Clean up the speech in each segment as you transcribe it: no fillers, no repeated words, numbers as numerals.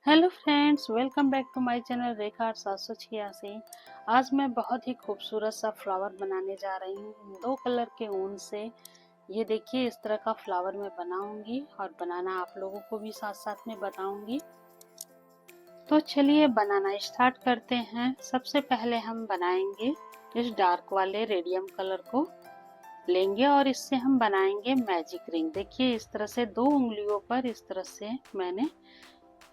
Hello friends, welcome back to my channel Rekha 786। आज मैं बहुत ही खूबसूरत सा फ्लावर बनाने जा रही हूँ 2 कलर के ऊन से। ये देखिए, इस तरह का फ्लावर मैं बनाऊंगी और बनाना आप लोगों को भी साथ साथ में बताऊंगी। तो चलिए बनाना स्टार्ट करते हैं। सबसे पहले हम बनाएंगे इस डार्क वाले रेडियम कलर को लेंगे और इससे हम बनाएंगे मैजिक रिंग। देखिए, इस तरह से 2 उंगलियों पर इस तरह से मैंने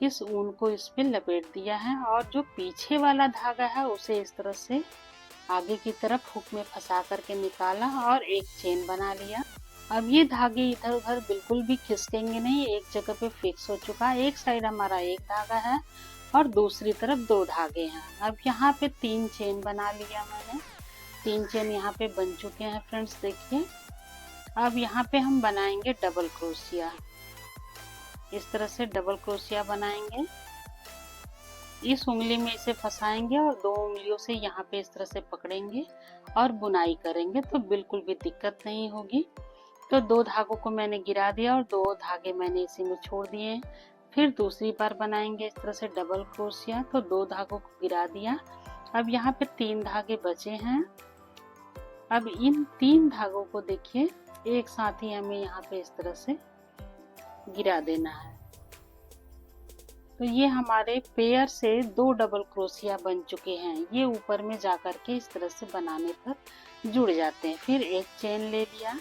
इस ऊन को इस पे लपेट दिया है और जो पीछे वाला धागा है उसे इस तरह से आगे की तरफ हुक में फंसा करके निकाला और एक चेन बना लिया। अब ये धागे इधर उधर बिल्कुल भी खिसकेंगे नहीं, एक जगह पे फिक्स हो चुका है। एक साइड हमारा एक धागा है और दूसरी तरफ 2 धागे हैं। अब यहाँ पे 3 चेन बना लिया मैंने। 3 चेन यहाँ पे बन चुके हैं फ्रेंड्स, देखिए। अब यहाँ पे हम बनाएंगे डबल क्रोशिया। इस तरह से डबल क्रोशिया बनाएंगे। इस उंगली में इसे फंसाएंगे और 2 उंगलियों से यहाँ पे इस तरह से पकड़ेंगे और बुनाई करेंगे तो बिल्कुल भी दिक्कत नहीं होगी। तो 2 धागों को मैंने गिरा दिया और 2 धागे मैंने इसी में छोड़ दिए। फिर दूसरी बार बनाएंगे इस तरह से डबल क्रोशिया, तो 2 धागों को गिरा दिया। अब यहाँ पे 3 धागे बचे हैं। अब इन 3 धागों को देखिए एक साथ ही हमें यहाँ पे इस तरह से गिरा देना है। तो ये हमारे पेयर से 2 डबल क्रोशिया बन चुके हैं। ये ऊपर में जाकर के इस तरह से बनाने पर जुड़ जाते हैं। फिर एक चेन ले लिया।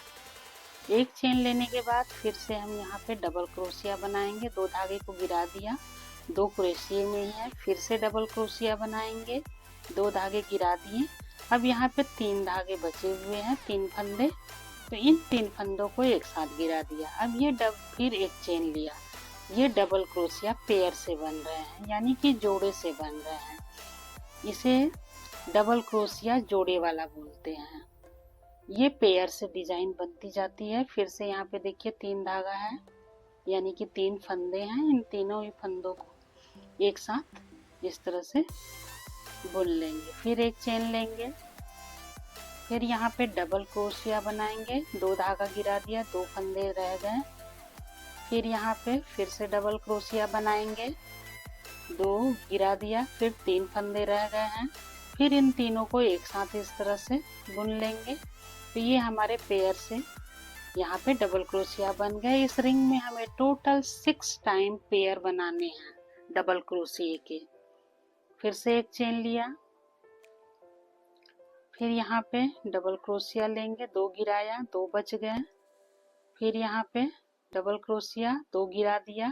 एक चेन लेने के बाद फिर से हम यहाँ पे डबल क्रोशिया बनाएंगे। 2 धागे को गिरा दिया, 2 क्रोशिया में ही है। फिर से डबल क्रोशिया बनाएंगे, 2 धागे गिरा दिए। अब यहाँ पे 3 धागे बचे हुए हैं, 3 फंदे। तो इन 3 फंदों को एक साथ गिरा दिया। अब ये फिर एक चेन लिया। ये डबल क्रोशिया पेयर से बन रहे हैं, यानी कि जोड़े से बन रहे हैं। इसे डबल क्रोशिया जोड़े वाला बोलते हैं। ये पेयर से डिजाइन बनती जाती है। फिर से यहाँ पे देखिए 3 धागा है, यानी कि 3 फंदे हैं। इन तीनों ही फंदों को एक साथ इस तरह से बुन लेंगे। फिर एक चेन लेंगे। फिर यहाँ पे डबल क्रोशिया बनाएंगे। 2 धागा गिरा दिया, 2 फंदे रह गए। फिर यहाँ पे फिर से डबल क्रोशिया बनाएंगे, 2 गिरा दिया, फिर 3 फंदे रह गए हैं। फिर इन तीनों को एक साथ इस तरह से बुन लेंगे। तो ये हमारे पेयर से यहाँ पे डबल क्रोशिया बन गए। इस रिंग में हमें टोटल 6 टाइम पेयर बनाने हैं डबल क्रोशिया के। फिर से एक चेन लिया। फिर यहाँ पे डबल क्रोशिया लेंगे, 2 गिराया, 2 बच गए। फिर यहाँ पे डबल क्रोशिया, 2 गिरा दिया।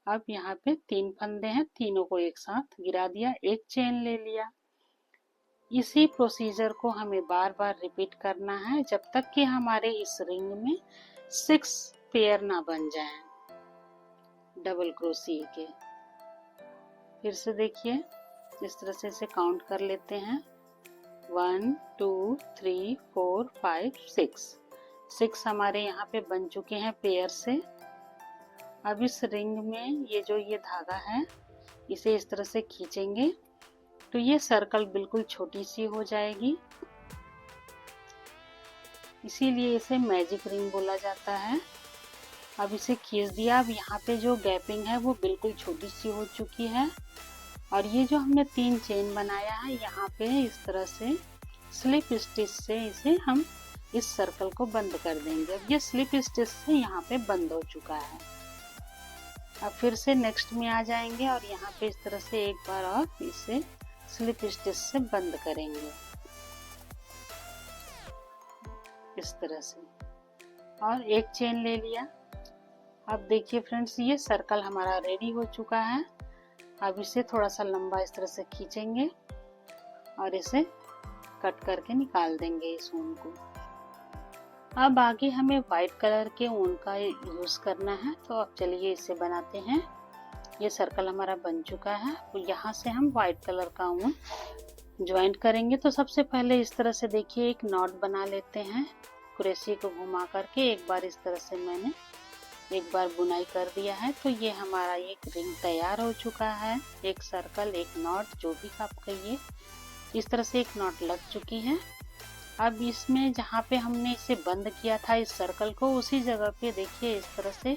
अब यहाँ पे 3 फंदे हैं, तीनों को एक साथ गिरा दिया, एक चेन ले लिया। इसी प्रोसीजर को हमें बार बार रिपीट करना है जब तक कि हमारे इस रिंग में 6 पेयर ना बन जाएं डबल क्रोशिया के। फिर से देखिए, इस तरह से इसे काउंट कर लेते हैं। 1 2 3 4 5 6 हमारे यहाँ पे बन चुके हैं पेयर से। अब इस रिंग में ये धागा है, इसे इस तरह से खींचेंगे तो ये सर्कल बिल्कुल छोटी सी हो जाएगी। इसीलिए इसे मैजिक रिंग बोला जाता है। अब इसे खींच दिया। अब यहाँ पे जो गैपिंग है वो बिल्कुल छोटी सी हो चुकी है। और ये जो हमने 3 चेन बनाया है, यहाँ पे इस तरह से स्लिप स्टिच से इसे हम इस सर्कल को बंद कर देंगे। अब ये स्लिप स्टिच से यहाँ पे बंद हो चुका है। अब फिर से नेक्स्ट में आ जाएंगे और यहाँ पे इस तरह से एक बार और इसे स्लिप स्टिच से बंद करेंगे इस तरह से, और एक चेन ले लिया। अब देखिए फ्रेंड्स, ये सर्कल हमारा रेडी हो चुका है। अब इसे थोड़ा सा लंबा इस तरह से खींचेंगे और इसे कट करके निकाल देंगे इस ऊन को। अब आगे हमें व्हाइट कलर के ऊन का यूज करना है, तो अब चलिए इसे बनाते हैं। ये सर्कल हमारा बन चुका है। तो यहाँ से हम व्हाइट कलर का ऊन ज्वाइंट करेंगे। तो सबसे पहले इस तरह से देखिए एक नॉट बना लेते हैं। क्रोशिया को घुमा करके एक बार इस तरह से मैंने एक बार बुनाई कर दिया है। तो ये हमारा एक रिंग तैयार हो चुका है। एक सर्कल, एक नॉट, जो भी आप कहिए, इस तरह से एक नॉट लग चुकी है। अब इसमें जहाँ पे हमने इसे बंद किया था इस सर्कल को, उसी जगह पे देखिए इस तरह से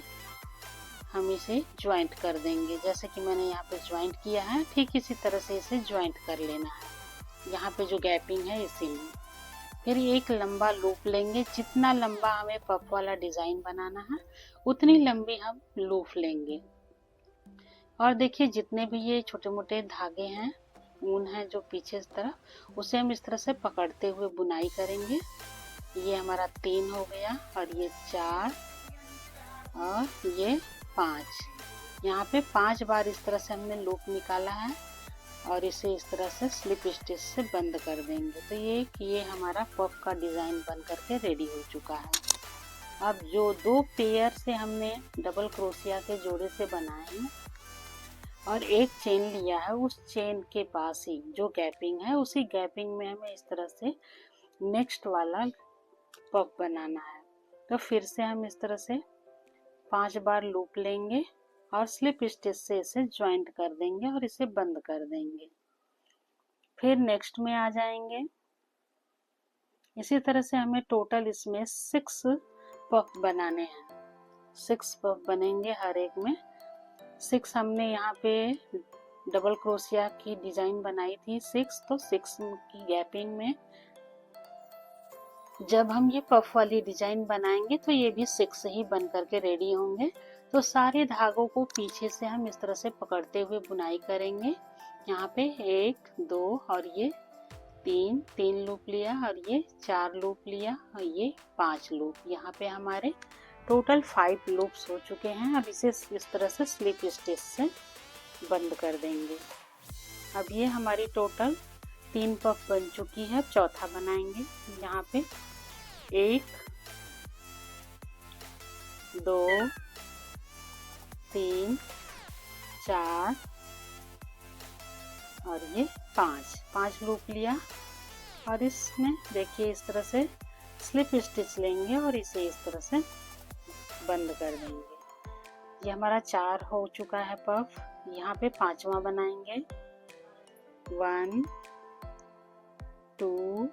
हम इसे ज्वाइंट कर देंगे। जैसे कि मैंने यहाँ पे ज्वाइंट किया है, ठीक इसी तरह से इसे ज्वाइंट कर लेना है, यहाँ पे जो गैपिंग है इसी में। फिर एक लंबा लूप लेंगे, जितना लंबा हमें पफ वाला डिजाइन बनाना है उतनी लंबी हम लूप लेंगे। और देखिए जितने भी ये छोटे मोटे धागे हैं, ऊन है जो पीछे इस तरफ, उसे हम इस तरह से पकड़ते हुए बुनाई करेंगे। ये हमारा 3 हो गया, और ये 4 और ये 5। यहाँ पे 5 बार इस तरह से हमने लूप निकाला है और इसे इस तरह से स्लिप स्टिच से बंद कर देंगे। तो ये हमारा पफ का डिजाइन बन करके रेडी हो चुका है। अब जो 2 पेयर से हमने डबल क्रोशिया के जोड़े से बनाए हैं और एक चेन लिया है, उस चेन के पास ही जो गैपिंग है, उसी गैपिंग में हमें इस तरह से नेक्स्ट वाला पफ बनाना है। तो फिर से हम इस तरह से 5 बार लूप लेंगे और स्लिप स्टिच से इसे ज्वाइंट कर देंगे और इसे बंद कर देंगे। फिर नेक्स्ट में आ जाएंगे। इसी तरह से हमें टोटल इसमें 6 पफ बनाने हैं। 6 पफ बनेंगे हर एक में। 6 हमने यहाँ पे डबल क्रोशिया की डिजाइन बनाई थी 6, तो 6 की गैपिंग में जब हम ये पफ वाली डिजाइन बनाएंगे तो ये भी 6 ही बन करके रेडी होंगे। तो सारे धागों को पीछे से हम इस तरह से पकड़ते हुए बुनाई करेंगे। यहाँ पे 1 2 और ये 3 लूप लिया, और ये 4 लूप लिया, और ये 5 लूप। यहाँ पे हमारे टोटल 5 लूप्स हो चुके हैं। अब इसे इस तरह से स्लिप स्टिच से बंद कर देंगे। अब ये हमारी टोटल 3 पफ बन चुकी है। चौथा बनाएंगे। यहाँ पे 1 2 3 4 और ये 5 लूप लिया, और इसमें देखिए इस तरह से स्लिप स्टिच लेंगे और इसे इस तरह से बंद कर देंगे। ये हमारा 4 हो चुका है पफ। यहाँ पे 5वां बनाएंगे। 1 2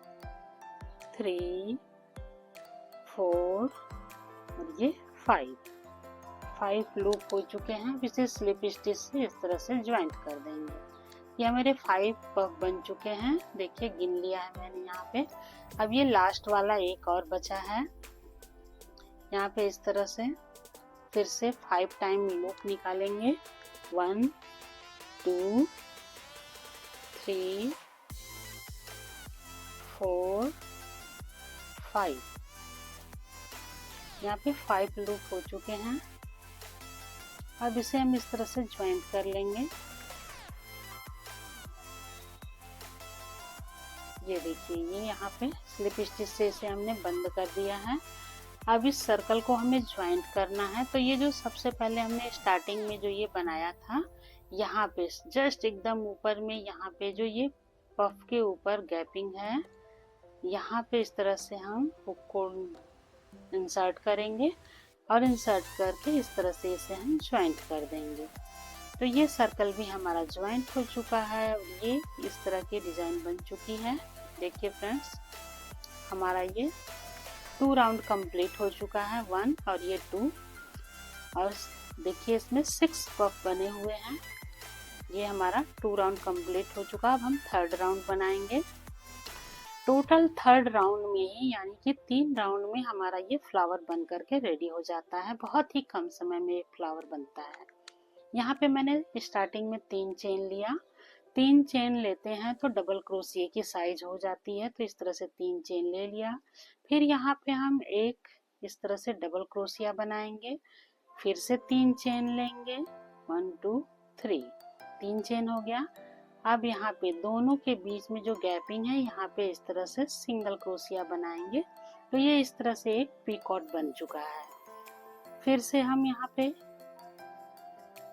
3 4 और ये 5 लूप हो चुके हैं। इसे स्लिप स्टिच से इस तरह से ज्वाइंट कर देंगे। ये मेरे 5 पफ बन चुके हैं। देखिए गिन लिया है मैंने यहाँ पे। अब ये लास्ट वाला एक और बचा है। यहाँ पे इस तरह से फिर से 5 टाइम लूप निकालेंगे। 1 2 3 4 5। यहाँ पे 5 लूप हो चुके हैं। अब इसे हम इस तरह से ज्वाइंट कर लेंगे। ये देखिए, ये यहाँ पे स्लिप स्टिच से इसे हमने बंद कर दिया है। अब इस सर्कल को हमें ज्वाइंट करना है। तो ये जो सबसे पहले हमने स्टार्टिंग में जो ये बनाया था, यहाँ पे जस्ट एकदम ऊपर में, यहाँ पे जो ये पफ के ऊपर गैपिंग है, यहाँ पे इस तरह से हम हुक को इंसर्ट करेंगे और इंसर्ट करके इस तरह से इसे हम ज्वाइंट कर देंगे। तो ये सर्कल भी हमारा ज्वाइंट हो चुका है और ये इस तरह की डिजाइन बन चुकी है। देखिए फ्रेंड्स, हमारा ये 2 राउंड कंप्लीट हो चुका है, 1 और ये 2। और देखिए इसमें 6 पफ बने हुए हैं। ये हमारा 2 राउंड कंप्लीट हो चुका। अब हम 3rd राउंड बनाएंगे। टोटल 3rd राउंड में ही, यानी कि 3 राउंड में हमारा ये फ्लावर बन करके रेडी हो जाता है। बहुत ही कम समय में ये फ्लावर बनता है। यहाँ पे मैंने स्टार्टिंग में 3 चेन लिया। 3 चेन लेते हैं तो डबल क्रोशिया की साइज हो जाती है, तो इस तरह से 3 चेन ले लिया। फिर यहाँ पे हम एक इस तरह से डबल क्रोशिया बनाएंगे। फिर से 3 चेन लेंगे। 1 2 3 चेन हो गया। अब यहाँ पे दोनों के बीच में जो गैपिंग है, यहाँ पे इस तरह से सिंगल क्रोशिया बनाएंगे। तो ये इस तरह से एक पीकॉट बन चुका है। फिर से हम यहाँ पे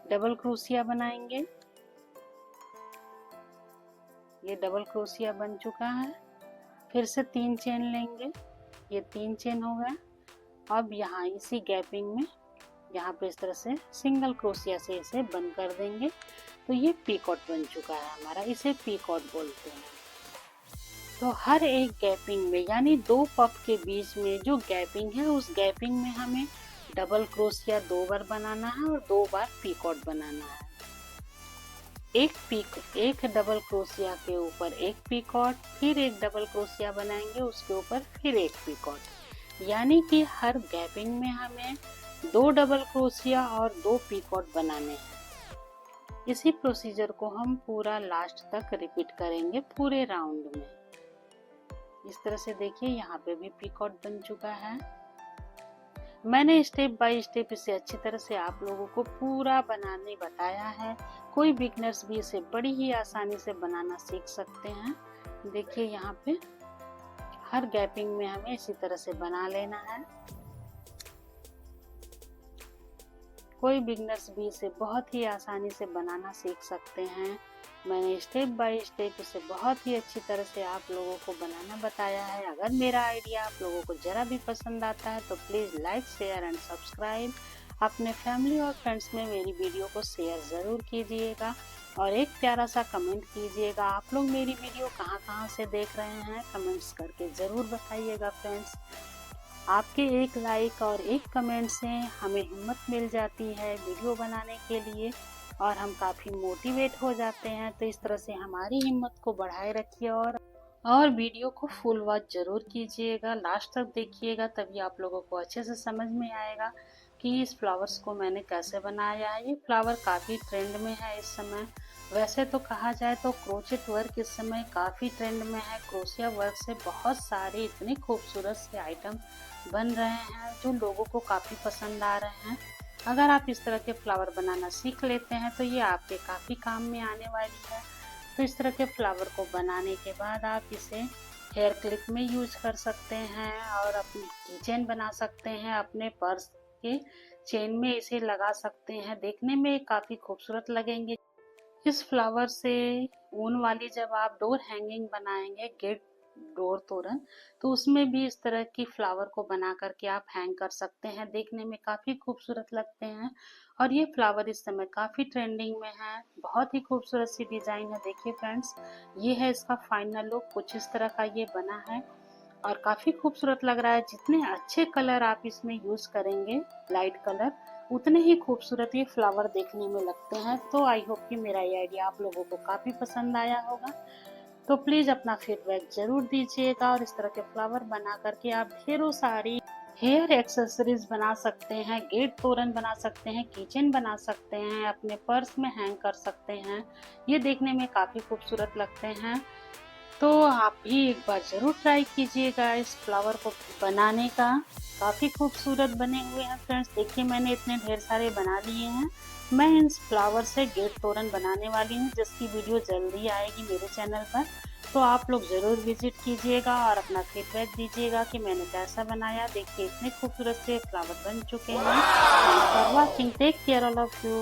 डबल क्रोशिया बनाएंगे। ये डबल क्रोशिया बन चुका है। फिर से 3 चेन लेंगे। ये 3 चेन हो गया। अब यहाँ इसी गैपिंग में यहाँ पे इस तरह से सिंगल क्रोशिया से इसे बंद कर देंगे। तो ये पीकॉट बन चुका है हमारा। इसे पीकॉट बोलते हैं। तो हर एक गैपिंग में, यानी 2 पफ के बीच में जो गैपिंग है, उस गैपिंग में हमें डबल क्रोशिया 2 बार बनाना है और 2 बार पीकॉट बनाना है। एक डबल क्रोशिया के ऊपर एक पीकॉट, फिर एक डबल क्रोशिया बनाएंगे, उसके ऊपर फिर एक पीकॉट, यानी कि हर गैपिंग में हमें 2 डबल क्रोशिया और 2 पीकॉट बनाने हैं। इसी प्रोसीजर को हम पूरा लास्ट तक रिपीट करेंगे पूरे राउंड में। इस तरह से देखिए यहाँ पे भी पीकॉट बन चुका है। मैंने स्टेप बाय स्टेप इसे अच्छी तरह से आप लोगों को पूरा बनाने बताया है। कोई बिगनर्स भी इसे बड़ी ही आसानी से बनाना सीख सकते हैं। देखिए यहाँ पे हर गैपिंग में हमें इसी तरह से बना लेना है। कोई बिगनर्स भी इसे बहुत ही आसानी से बनाना सीख सकते हैं। मैंने स्टेप बाय स्टेप इसे बहुत ही अच्छी तरह से आप लोगों को बनाना बताया है। अगर मेरा आइडिया आप लोगों को जरा भी पसंद आता है तो please like, share and subscribe. अपने फैमिली और फ्रेंड्स में मेरी वीडियो को शेयर ज़रूर कीजिएगा और एक प्यारा सा कमेंट कीजिएगा। आप लोग मेरी वीडियो कहाँ से देख रहे हैं कमेंट्स करके ज़रूर बताइएगा फ्रेंड्स। आपके एक लाइक और एक कमेंट से हमें हिम्मत मिल जाती है वीडियो बनाने के लिए और हम काफ़ी मोटिवेट हो जाते हैं। तो इस तरह से हमारी हिम्मत को बढ़ाए रखिए और वीडियो को फुल वॉच जरूर कीजिएगा, लास्ट तक देखिएगा, तभी आप लोगों को अच्छे से समझ में आएगा कि इस फ्लावर्स को मैंने कैसे बनाया है। ये फ्लावर काफ़ी ट्रेंड में है इस समय। वैसे तो कहा जाए तो क्रोचेट वर्क इस समय काफ़ी ट्रेंड में है। क्रोशिया वर्क से बहुत सारे इतने खूबसूरत से आइटम बन रहे हैं जो लोगों को काफ़ी पसंद आ रहे हैं। अगर आप इस तरह के फ्लावर बनाना सीख लेते हैं तो ये आपके काफ़ी काम में आने वाली है। तो इस तरह के फ्लावर को बनाने के बाद आप इसे हेयर क्लिप में यूज कर सकते हैं और अपनी कीचेन बना सकते हैं। अपने पर्स के चेन में इसे लगा सकते हैं, देखने में काफ़ी खूबसूरत लगेंगे। इस फ्लावर से ऊन वाली जब आप डोर हैंगिंग बनाएंगे, गेट डोर तोरण, तो उसमें भी इस तरह की फ्लावर को बना करके आप हैंग कर सकते हैं, देखने में काफ़ी खूबसूरत लगते हैं। और ये फ्लावर इस समय काफ़ी ट्रेंडिंग में है। बहुत ही खूबसूरत सी डिज़ाइन है। देखिए फ्रेंड्स, ये है इसका फाइनल लुक, कुछ इस तरह का ये बना है और काफ़ी खूबसूरत लग रहा है। जितने अच्छे कलर आप इसमें यूज़ करेंगे, लाइट कलर, उतने ही खूबसूरत ये फ्लावर देखने में लगते हैं। तो आई होप कि मेरा ये आइडिया आप लोगों को काफ़ी पसंद आया होगा। तो प्लीज़ अपना फीडबैक ज़रूर दीजिएगा और इस तरह के फ्लावर बना करके आप ढेरों सारी हेयर एक्सेसरीज बना सकते हैं, गेट तोरण बना सकते हैं, किचन बना सकते हैं, अपने पर्स में हैंग कर सकते हैं। ये देखने में काफ़ी खूबसूरत लगते हैं। तो आप भी एक बार ज़रूर ट्राई कीजिएगा इस फ्लावर को बनाने का। काफ़ी खूबसूरत बने हुए हैं फ्रेंड्स। देखिए मैंने इतने ढेर सारे बना लिए हैं। मैं इन फ्लावर से गेट तोरण बनाने वाली हूँ, जिसकी वीडियो जल्दी आएगी मेरे चैनल पर। तो आप लोग ज़रूर विजिट कीजिएगा और अपना फीडबैक दीजिएगा कि मैंने कैसा बनाया। देखिए इतने खूबसूरत से फ्लावर बन चुके हैं। Thanks for watching, take care all of you.